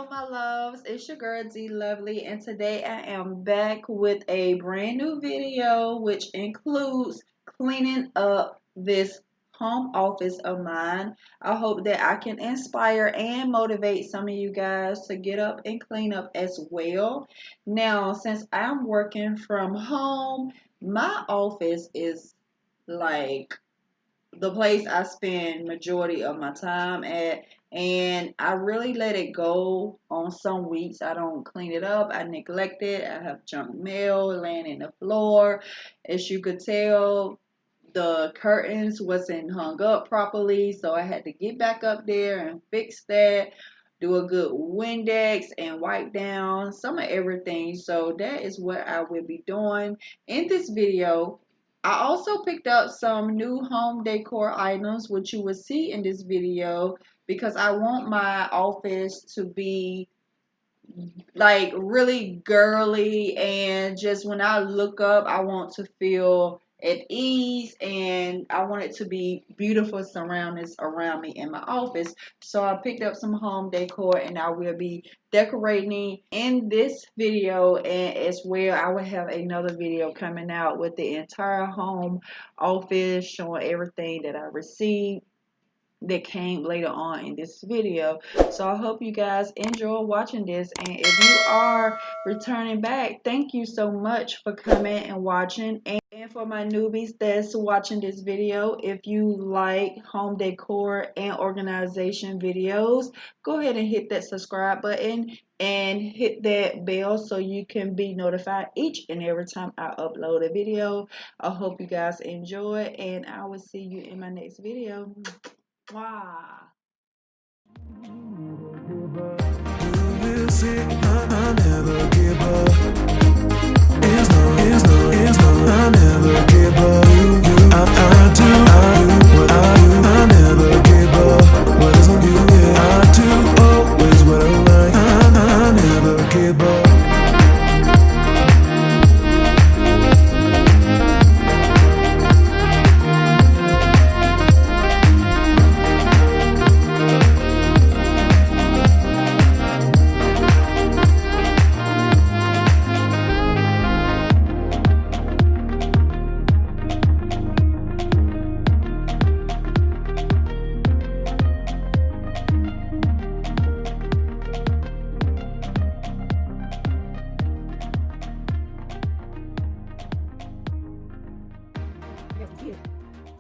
Hello, my loves. It's your girl D Lovely, and today I am back with a brand new video, which includes cleaning up this home office of mine. I hope that I can inspire and motivate some of you guys to get up and clean up as well. Now, since I'm working from home, my office is like the place I spend majority of my time at, and I really let it go on some weeks. I don't clean it up. I neglect it. I have junk mail laying in the floor. As you could tell, the curtains wasn't hung up properly, so I had to get back up there and fix that. Do a good Windex and wipe down some of everything. So that is what I will be doing in this video. I also picked up some new home decor items, which you will see in this video, because I want my office to be like really girly, and just when I look up, I want to feel at ease, and I want it to be beautiful surroundings around me in my office. So I picked up some home decor, and I will be decorating in this video, and as well I will have another video coming out with the entire home office showing everything that I received that came later on in this video. So I hope you guys enjoy watching this, and if you are returning back, thank you so much for coming and watching. And for my newbies that's watching this video, if you like home decor and organization videos, go ahead and hit that subscribe button and hit that bell so you can be notified each and every time I upload a video. I hope you guys enjoy, and I will see you in my next video. Wow. We'll see, I never give up. It's no, I never give up. I do what I do. I never give up. What is on you? Yeah, I do always what I like. I never give up.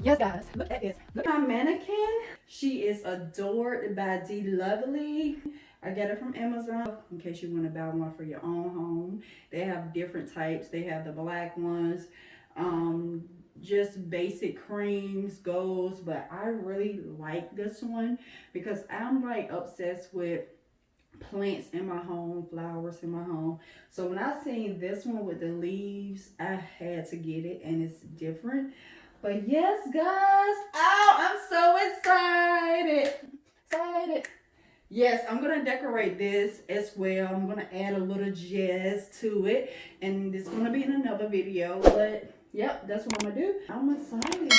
Yes, guys, look at this. Look at my mannequin. She is adored by D Lovely. I got it from Amazon in case you want to buy one for your own home. They have different types. They have the black ones, just basic creams, golds, but I really like this one because I'm like obsessed with plants in my home, flowers in my home. So when I seen this one with the leaves, I had to get it, and it's different. But yes, guys, oh, I'm so excited. Yes, I'm gonna decorate this as well. I'm gonna add a little jazz to it, and it's gonna be in another video. But yep, that's what I'm gonna do. I'm excited.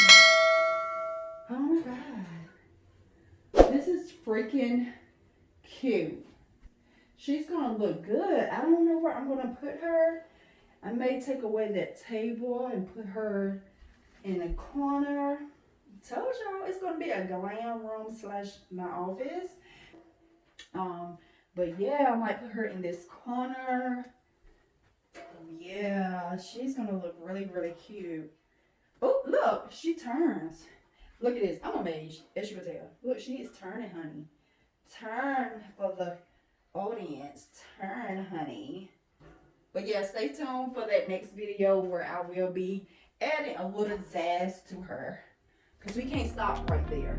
Oh my god, this is freaking cute. She's gonna look good. I don't know where I'm gonna put her. I may take away that table and put her in a corner. Told y'all it's gonna be a glam room slash my office. But yeah, I might put her in this corner. Yeah, she's gonna look really, really cute. Oh, look, she turns. Look at this. I'm amazed, as you can tell. Look, she is turning, honey. Turn for the audience. Turn, honey. But yeah, stay tuned for that next video where I will be adding a little zazz to her, because we can't stop right there.